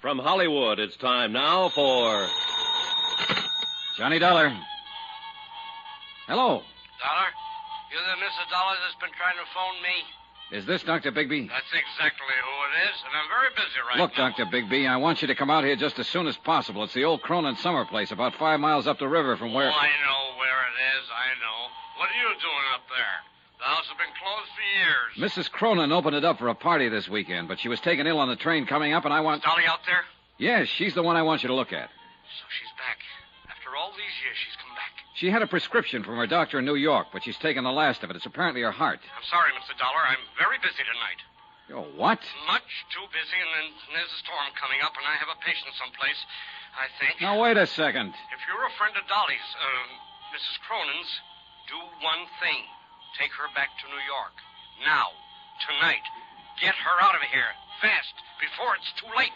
From Hollywood, it's time now for... Johnny Dollar. Hello. Dollar? You're the Mrs. Dollar that's been trying to phone me? Is this Dr. Bigby? That's exactly who it is, and I'm very busy right Look, now. Dr. Bigby, I want you to come out here just as soon as possible. It's the old Cronin summer place about 5 miles up the river from where... Oh, I know where it is, I know. What are you doing up there? The house has been closed for years. Mrs. Cronin opened it up for a party this weekend, but she was taken ill on the train coming up, and I want... Is Dolly out there? Yes, she's the one I want you to look at. So she's back. After all these years, she's come back. She had a prescription from her doctor in New York, but she's taken the last of it. It's apparently her heart. I'm sorry, Mr. Dollar. I'm very busy tonight. Oh, what? Much too busy, and then there's a storm coming up, and I have a patient someplace, I think. Now, wait a second. If you're a friend of Dolly's, Mrs. Cronin's, do one thing. Take her back to New York. Now. Tonight. Get her out of here. Fast. Before it's too late.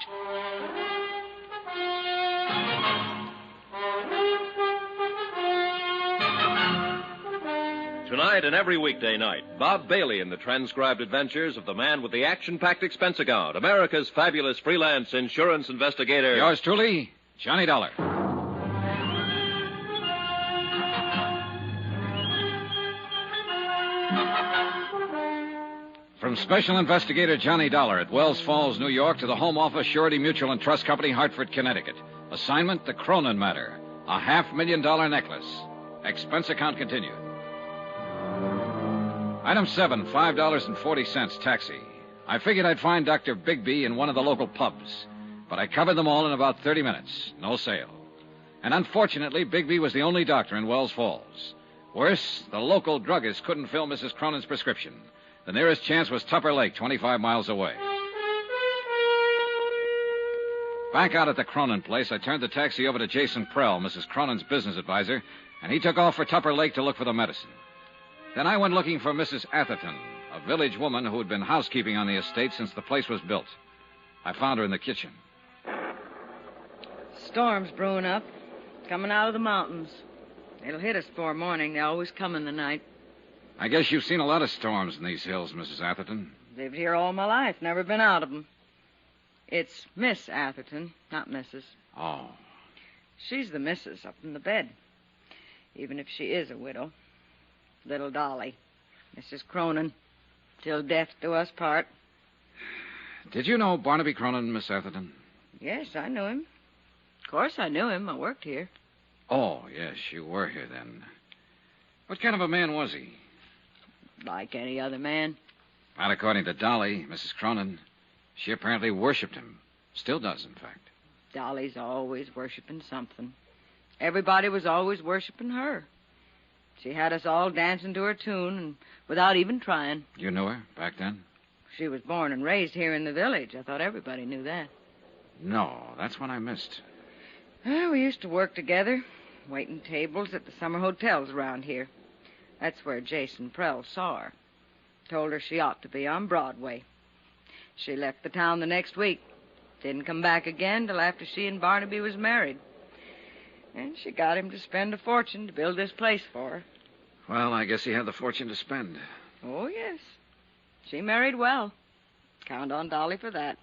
Tonight and every weekday night, Bob Bailey in the transcribed adventures of the man with the action-packed expense account, America's fabulous freelance insurance investigator. Yours truly, Johnny Dollar. From Special Investigator Johnny Dollar at Wells Falls, New York, to the Home Office, Surety Mutual and Trust Company, Hartford, Connecticut. Assignment, the Cronin matter. A $500,000 necklace. Expense account continued. Item 7, $5.40, taxi. I figured I'd find Dr. Bigby in one of the local pubs, but I covered them all in about 30 minutes. No sale. And unfortunately, Bigby was the only doctor in Wells Falls. Worse, the local druggist couldn't fill Mrs. Cronin's prescription. The nearest chance was Tupper Lake, 25 miles away. Back out at the Cronin place, I turned the taxi over to Jason Prell, Mrs. Cronin's business advisor, and he took off for Tupper Lake to look for the medicine. Then I went looking for Mrs. Atherton, a village woman who had been housekeeping on the estate since the place was built. I found her in the kitchen. Storm's brewing up, coming out of the mountains. It'll hit us before morning. They always come in the night. I guess you've seen a lot of storms in these hills, Mrs. Atherton. Lived here all my life, never been out of them. It's Miss Atherton, not Mrs. Oh. She's the missus up in the bed, even if she is a widow. Little Dolly, Mrs. Cronin, till death do us part. Did you know Barnaby Cronin, Miss Atherton? Yes, I knew him. Of course I knew him. I worked here. Oh, yes, you were here then. What kind of a man was he? Like any other man. Not according to Dolly, Mrs. Cronin. She apparently worshipped him. Still does, in fact. Dolly's always worshiping something. Everybody was always worshiping her. She had us all dancing to her tune, and without even trying. You knew her back then? She was born and raised here in the village. I thought everybody knew that. No, that's what I missed. Well, we used to work together, waiting tables at the summer hotels around here. That's where Jason Prell saw her. Told her she ought to be on Broadway. She left the town the next week. Didn't come back again till after she and Barnaby was married. And she got him to spend a fortune to build this place for her. Well, I guess he had the fortune to spend. Oh, yes. She married well. Count on Dolly for that.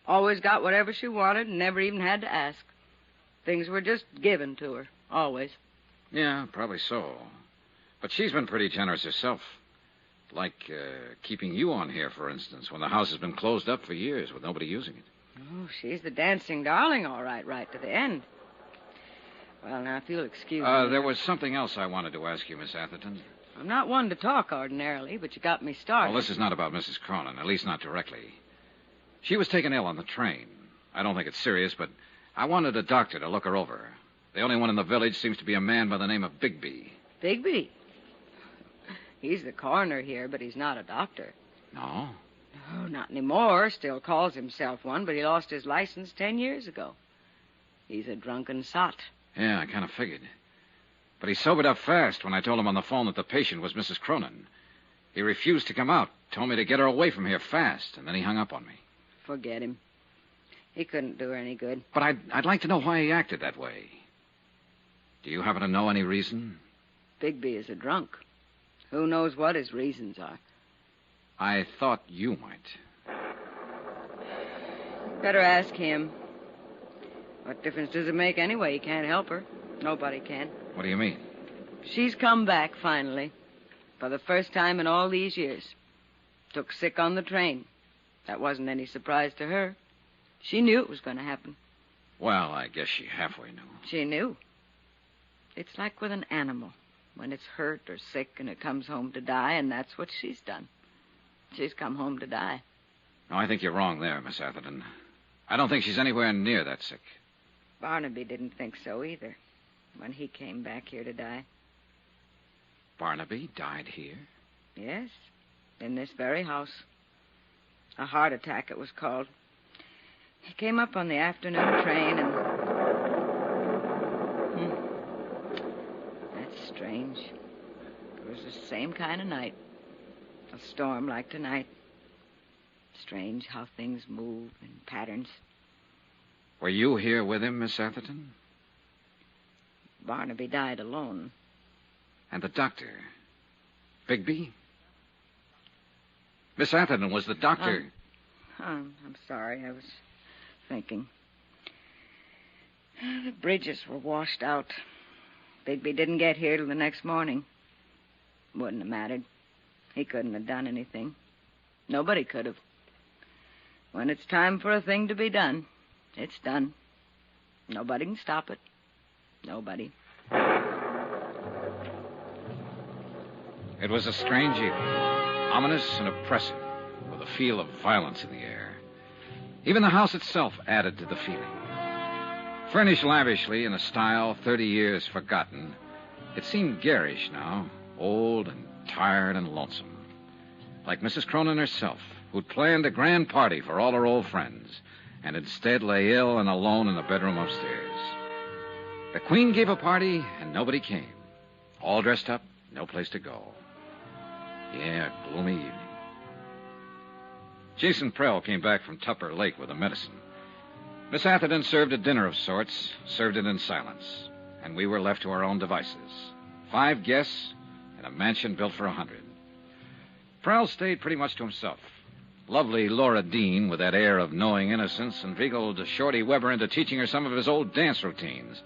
Always got whatever she wanted and never even had to ask. Things were just given to her, always. Yeah, probably so. But she's been pretty generous herself. Like keeping you on here, for instance, when the house has been closed up for years with nobody using it. Oh, she's the dancing darling, all right, right to the end. Well, now, if you'll excuse me... There was something else I wanted to ask you, Miss Atherton. I'm not one to talk ordinarily, but you got me started. Well, this is not about Mrs. Cronin, at least not directly. She was taken ill on the train. I don't think it's serious, but I wanted a doctor to look her over. The only one in the village seems to be a man by the name of Bigby. Bigby? He's the coroner here, but he's not a doctor. No? No, not anymore. Still calls himself one, but he lost his license 10 years ago. He's a drunken sot. Yeah, I kind of figured. But he sobered up fast when I told him on the phone that the patient was Mrs. Cronin. He refused to come out, told me to get her away from here fast, and then he hung up on me. Forget him. He couldn't do her any good. But I'd like to know why he acted that way. Do you happen to know any reason? Bigby is a drunk. Who knows what his reasons are? I thought you might. Better ask him. What difference does it make anyway? You can't help her. Nobody can. What do you mean? She's come back, finally. For the first time in all these years. Took sick on the train. That wasn't any surprise to her. She knew it was going to happen. Well, I guess she halfway knew. She knew. It's like with an animal. When it's hurt or sick and it comes home to die, and that's what she's done. She's come home to die. No, I think you're wrong there, Miss Atherton. I don't think she's anywhere near that sick. Barnaby didn't think so either when he came back here to die. Barnaby died here? Yes, in this very house. A heart attack, it was called. He came up on the afternoon train and... That's strange. It was the same kind of night. A storm like tonight. Strange how things move in patterns. Were you here with him, Miss Atherton? Barnaby died alone. And the doctor? Bigby? Miss Atherton, was the doctor... I'm sorry. I was thinking. The bridges were washed out. Bigby didn't get here till the next morning. Wouldn't have mattered. He couldn't have done anything. Nobody could have. When it's time for a thing to be done, it's done. Nobody can stop it. Nobody. It was a strange evening, ominous and oppressive, with a feel of violence in the air. Even the house itself added to the feeling. Furnished lavishly in a style 30 years forgotten, it seemed garish now, old and tired and lonesome. Like Mrs. Cronin herself, who'd planned a grand party for all her old friends, and instead lay ill and alone in a bedroom upstairs. The Queen gave a party, and nobody came. All dressed up, no place to go. Yeah, a gloomy evening. Jason Prell came back from Tupper Lake with the medicine. Miss Atherton served a dinner of sorts, served it in silence, and we were left to our own devices. 5 guests and a mansion built for 100. Prell stayed pretty much to himself. Lovely Laura Dean, with that air of knowing innocence, inveigled Shorty Weber into teaching her some of his old dance routines.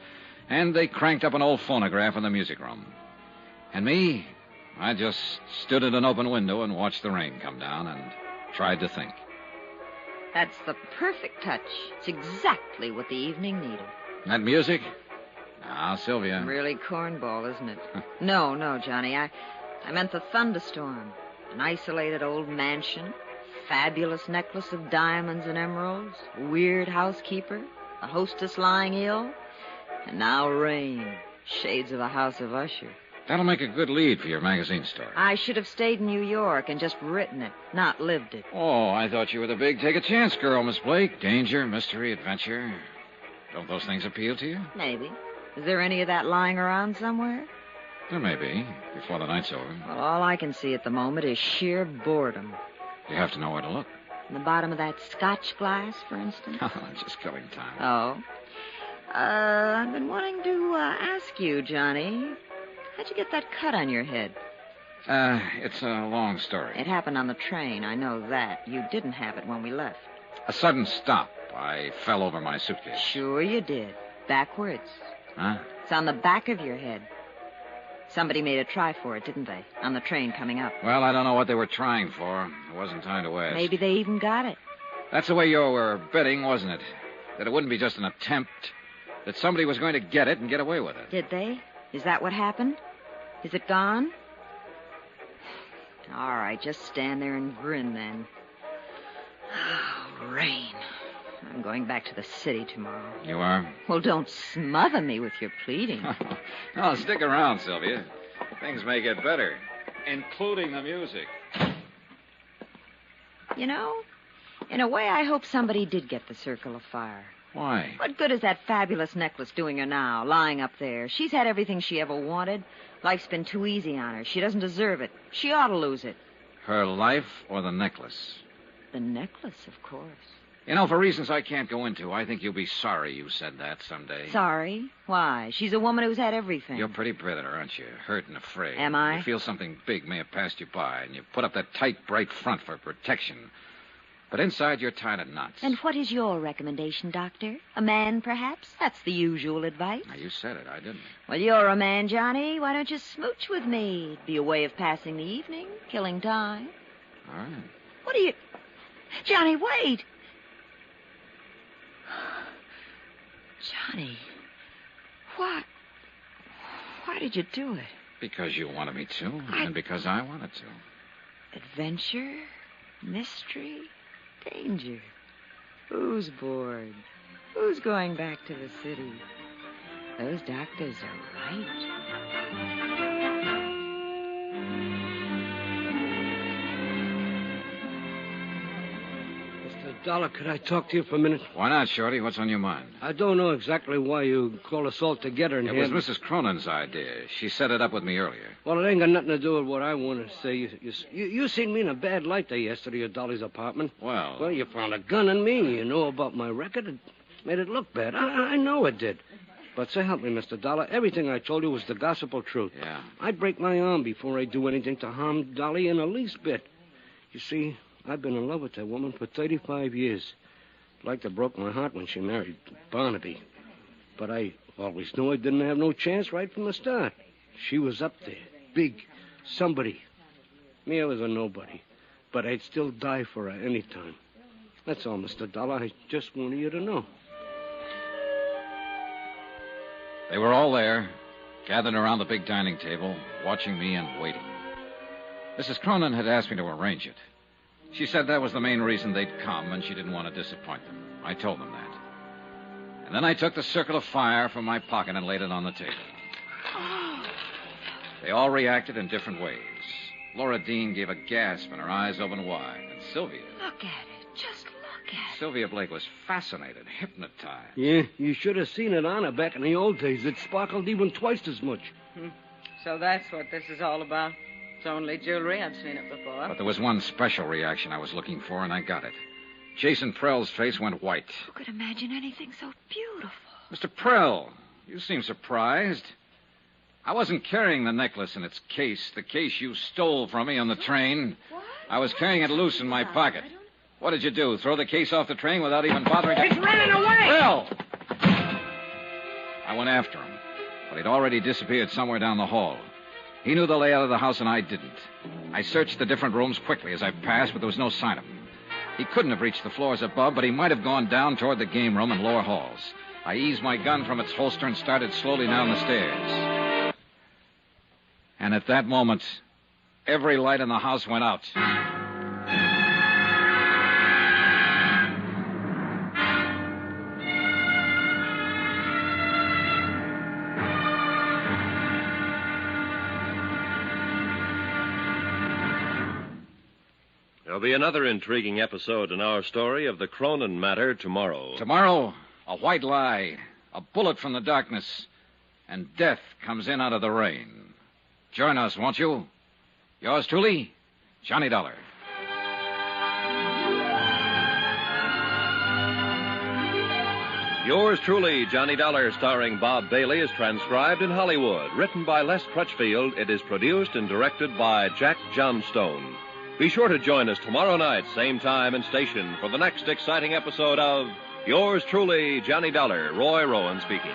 And they cranked up an old phonograph in the music room. And me, I just stood at an open window and watched the rain come down and tried to think. That's the perfect touch. It's exactly what the evening needed. That music? Now, Sylvia. Really cornball, isn't it? No, Johnny. I meant the thunderstorm. An isolated old mansion. Fabulous necklace of diamonds and emeralds. Weird housekeeper. A hostess lying ill. And now rain. Shades of a house of Usher. That'll make a good lead for your magazine story. I should have stayed in New York and just written it, not lived it. Oh, I thought you were the big take-a-chance girl, Miss Blake. Danger, mystery, adventure. Don't those things appeal to you? Maybe. Is there any of that lying around somewhere? There may be, before the night's over. Well, all I can see at the moment is sheer boredom. You have to know where to look. In the bottom of that Scotch glass, for instance? Just killing time. Oh. I've been wanting to ask you, Johnny. How'd you get that cut on your head? It's a long story. It happened on the train, I know that. You didn't have it when we left. A sudden stop. I fell over my suitcase. Sure you did. Backwards. Huh? It's on the back of your head. Somebody made a try for it, didn't they? On the train coming up. Well, I don't know what they were trying for. There wasn't time to ask. Maybe they even got it. That's the way you were betting, wasn't it? That it wouldn't be just an attempt. That somebody was going to get it and get away with it. Did they? Is that what happened? Is it gone? All right, just stand there and grin then. Oh, rain. I'm going back to the city tomorrow. You are? Well, don't smother me with your pleading. No, stick around, Sylvia. Things may get better, including the music. You know, in a way, I hope somebody did get the Circle of Fire. Why? What good is that fabulous necklace doing her now, lying up there? She's had everything she ever wanted. Life's been too easy on her. She doesn't deserve it. She ought to lose it. Her life or the necklace? The necklace, of course. You know, for reasons I can't go into, I think you'll be sorry you said that someday. Sorry? Why? She's a woman who's had everything. You're pretty bitter, aren't you? Hurt and afraid. Am I? You feel something big may have passed you by, and you put up that tight, bright front for protection. But inside, you're tied in knots. And what is your recommendation, Doctor? A man, perhaps? That's the usual advice. Now, you said it. I didn't. Well, you're a man, Johnny. Why don't you smooch with me? It'd be a way of passing the evening, killing time. All right. What are you... Johnny, wait! Johnny, why did you do it? Because you wanted me to, and because I wanted to. Adventure, mystery, danger. Who's bored? Who's going back to the city? Those doctors are right. Dollar, could I talk to you for a minute? Why not, Shorty? What's on your mind? I don't know exactly why you called us all together in It here. was Mrs. Cronin's idea. She set it up with me earlier. Well, it ain't got nothing to do with what I want to say. You seen me in a bad light there yesterday at Dolly's apartment. Well, you found a gun in me. You know about my record. It made it look bad. I know it did. But so help me, Mr. Dollar, everything I told you was the gospel truth. Yeah. I'd break my arm before I'd do anything to harm Dolly in the least bit. You see, I've been in love with that woman for 35 years. Like to broke my heart when she married Barnaby. But I always knew I didn't have no chance right from the start. She was up there, big, somebody. Me, I was a nobody. But I'd still die for her any time. That's all, Mr. Dollar. I just wanted you to know. They were all there, gathered around the big dining table, watching me and waiting. Mrs. Cronin had asked me to arrange it. She said that was the main reason they'd come, and she didn't want to disappoint them. I told them that. And then I took the circle of fire from my pocket and laid it on the table. They all reacted in different ways. Laura Dean gave a gasp and her eyes opened wide. And Sylvia... Look at it. Just look at it. Sylvia Blake was fascinated, hypnotized. Yeah, you should have seen it on her back in the old days. It sparkled even twice as much. So that's what this is all about. It's only jewelry. I've seen it before. But there was one special reaction I was looking for, and I got it. Jason Prell's face went white. Who could imagine anything so beautiful? Mr. Prell, you seem surprised. I wasn't carrying the necklace in its case, the case you stole from me on the train. What? I was carrying it loose in my pocket. What did you do, throw the case off the train without even bothering to... He's running away! Prell! I went after him, but he'd already disappeared somewhere down the hall. He knew the layout of the house, and I didn't. I searched the different rooms quickly as I passed, but there was no sign of him. He couldn't have reached the floors above, but he might have gone down toward the game room and lower halls. I eased my gun from its holster and started slowly down the stairs. And at that moment, every light in the house went out. There'll be another intriguing episode in our story of the Cronin matter tomorrow. Tomorrow, a white lie, a bullet from the darkness, and death comes in out of the rain. Join us, won't you? Yours truly, Johnny Dollar. Yours truly, Johnny Dollar, starring Bob Bailey, is transcribed in Hollywood. Written by Les Crutchfield, it is produced and directed by Jack Johnstone. Be sure to join us tomorrow night, same time and station, for the next exciting episode of Yours truly, Johnny Dollar. Roy Rowan speaking.